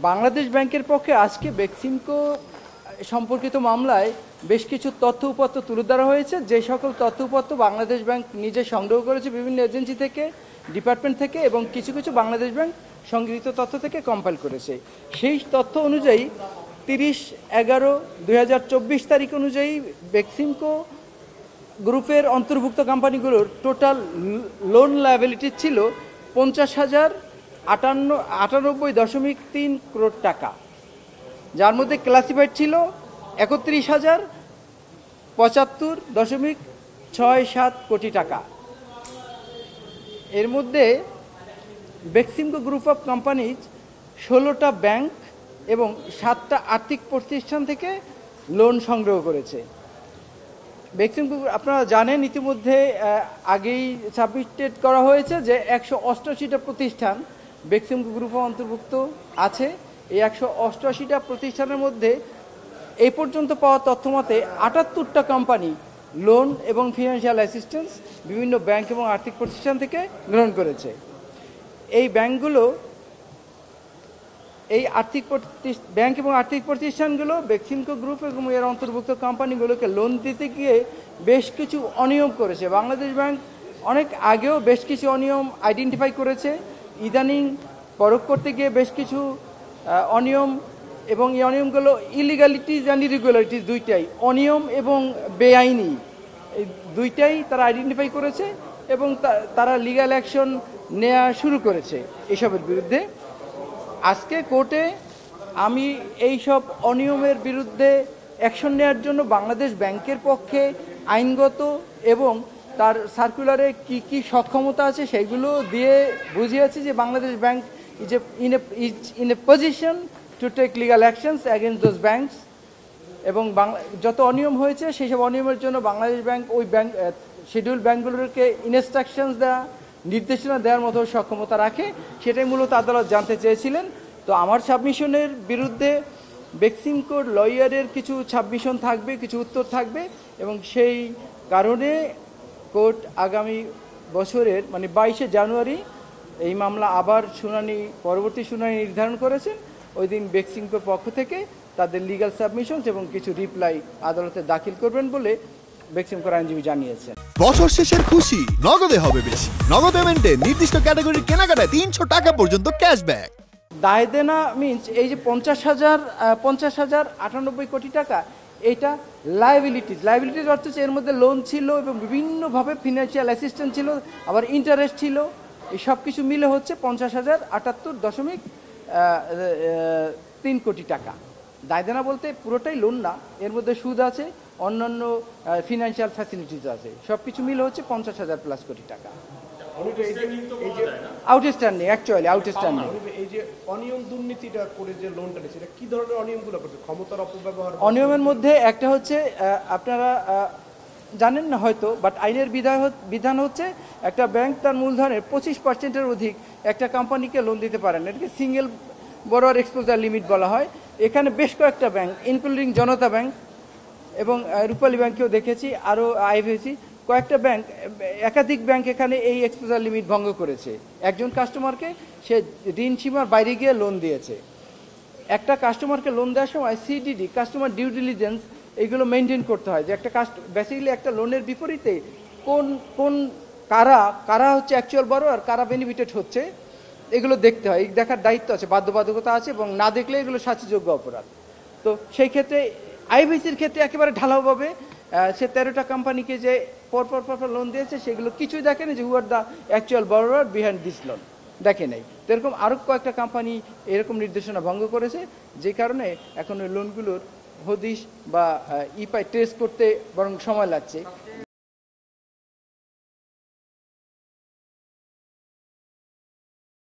বাংলাদেশ ব্যাংকের পক্ষে আজকে বেক্সিমকো সম্পর্কিত মামলায় বেশ কিছু তথ্য উপাত্ত তুলে ধরা হয়েছে। যে সকল তথ্য উপাত্ত বাংলাদেশ ব্যাংক নিজে সংগ্রহ করেছে বিভিন্ন এজেন্সি থেকে, ডিপার্টমেন্ট থেকে, এবং কিছু কিছু বাংলাদেশ ব্যাংক সংগৃহীত তথ্য থেকে কম্পাইল করেছে। সেই তথ্য অনুযায়ী 30/11/2024 তারিখ অনুযায়ী বেক্সিমকো গ্রুপের অন্তর্ভুক্ত কোম্পানিগুলোর টোটাল লোন লায়াবিলিটি ছিল 50,098.3 crore টাকা, যার মধ্যে ক্লাসিফাইড ছিল 31,075.67 কোটি টাকা। এর মধ্যে বেক্সিমকো গ্রুপ অফ কোম্পানিজ 16টা ব্যাংক এবং 7টা আর্থিক প্রতিষ্ঠান থেকে লোন সংগ্রহ করেছে। বেক্সিমকো আপনারা জানেন ইতিমধ্যে আগেই সাবমিটেড করা হয়েছে যে 188টা প্রতিষ্ঠান বেক্সিমকো গ্রুপে অন্তর্ভুক্ত আছে। এই 188টা প্রতিষ্ঠানের মধ্যে এই পর্যন্ত পাওয়া তথ্য মতে 78টা কোম্পানি লোন এবং ফিনান্সিয়াল অ্যাসিস্ট্যান্স বিভিন্ন ব্যাংক এবং আর্থিক প্রতিষ্ঠান থেকে গ্রহণ করেছে। এই ব্যাংকগুলো ব্যাংক এবং আর্থিক প্রতিষ্ঠানগুলো বেক্সিমকো গ্রুপ এবং এর অন্তর্ভুক্ত কোম্পানিগুলোকে লোন দিতে গিয়ে বেশ কিছু অনিয়ম করেছে। বাংলাদেশ ব্যাংক অনেক আগেও বেশ কিছু অনিয়ম আইডেন্টিফাই করেছে। ইদানিং পরখ করতে গিয়ে বেশ কিছু অনিয়ম, এবং এই অনিয়মগুলো ইলিগালিটিস অ্যান্ড ইরেগুলারিটিস দুইটাই, অনিয়ম এবং বেআইনি, এই দুইটাই তারা আইডেন্টিফাই করেছে এবং তারা লিগ্যাল অ্যাকশন নেওয়া শুরু করেছে এসবের বিরুদ্ধে। আজকে কোর্টে আমি এই সব অনিয়মের বিরুদ্ধে অ্যাকশন নেওয়ার জন্য বাংলাদেশ ব্যাংকের পক্ষে আইনগত এবং তার সার্কুলারে কি কি সক্ষমতা আছে সেগুলো দিয়ে বুঝিয়েছি যে Bangladesh Bank is in a position to take legal actions against those banks. এবং যত অনিয়ম হয়েছে সেই সব অনিয়মের জন্য বাংলাদেশ ব্যাংক ওই ব্যাংক শিডিউল ব্যাংকগুলোকে ইনস্ট্রাকশনস দেওয়া, নির্দেশনা দেওয়ার মতো সক্ষমতা রাখে, সেটাই মূলত আদালত জানতে চেয়েছিলেন। তো আমার সাবমিশনের বিরুদ্ধে বেক্সিমকোর লয়ারের কিছু সাবমিশন থাকবে, কিছু উত্তর থাকবে, এবং সেই কারণে কোর্ট আগামী বছরের মানে 22শে জানুয়ারি এই মামলা আবার পরবর্তী শুনানি নির্ধারণ করেছেন। ওই দিন বেক্সিমকোর পক্ষ থেকে তাদের লিগ্যাল সাবমিশনস এবং কিছু রিপ্লাই আদালতে দাখিল করবেন বলে বেক্সিমকোর আইনজীবী জানিয়েছেন। বছর শেষের খুশি নগদে হবে বেশি। নগদ পেমেন্টে নির্দিষ্ট ক্যাটাগরির কেনাকাটায় 300 টাকা পর্যন্ত ক্যাশব্যাক। দায় দেনা মিনস এই যে 50,098 কোটি টাকা, এটা লায়াবিলিটিস অর্থ হচ্ছে এর মধ্যে লোন ছিল এবং বিভিন্নভাবে ফিনান্সিয়াল অ্যাসিস্ট্যান্স ছিল, আবার ইন্টারেস্ট ছিল, এই সব কিছু মিলে হচ্ছে 50,078.3 কোটি টাকা। দায় দেনা বলতে পুরোটাই লোন না, এর মধ্যে সুদ আছে, অন্যান্য ফিনান্সিয়াল ফ্যাসিলিটিস আছে, সব কিছু মিলে হচ্ছে 50,000+ কোটি টাকা। Outstanding, actually outstanding. এই যে অনিয়ম দুর্নীতিটা করে যে লোনটা নিচ্ছে, এটা কি ধরনের অনিয়মগুলো করছে? ক্ষমতার অপব্যবহার? অনিয়মের মধ্যে একটা হচ্ছে, আপনারা জানেন না হয়তো, বাট আইনের বিধান হচ্ছে একটা ব্যাংক তার মূলধনের 25%-এর অধিক একটা কোম্পানিকে লোন দিতে পারেন। এটাকে সিঙ্গেল বড়োয়ার এক্সপোজার লিমিট বলা হয়। এখানে বেশ কয়েকটা ব্যাংক ইনক্লুডিং জনতা ব্যাংক এবং রূপালী ব্যাংকেও দেখেছি, আরও আইএফএসি, কয়েকটা ব্যাংক, একাধিক ব্যাংক এখানে এই এক্সপোজার লিমিট ভঙ্গ করেছে। একজন কাস্টমারকে সে ঋণ সীমার বাইরে গিয়ে লোন দিয়েছে। একটা কাস্টমারকে লোন দেওয়ার সময় সিডিডি, কাস্টমার ডিউ ডিলিজেন্স, এইগুলো মেনটেন করতে হয় যে একটা বেসিক্যালি একটা লোনের বিপরীতে কারা হচ্ছে অ্যাকচুয়াল বড়োয়ার, কারা বেনিফিটেড হচ্ছে, এগুলো দেখতে হয়। দেখার দায়িত্ব আছে, বাধ্যবাধকতা আছে, এবং না দেখলে এগুলো শাস্তিযোগ্য অপরাধ। তো সেই ক্ষেত্রে আইবিসির ক্ষেত্রে একেবারে ঢালাওভাবে সে 13টা কোম্পানিকে যে পরপর লোন দিয়েছে সেগুলো কিছুই দেখে না যে who are the actual borrower behind this loan, দেখে নাই। তো এরকম আরও কয়েকটা কোম্পানি এরকম নির্দেশনা ভঙ্গ করেছে, যে কারণে এখন ওই লোনগুলোর হদিশ বা ইপাই ট্রেস করতে বরং সময় লাগছে।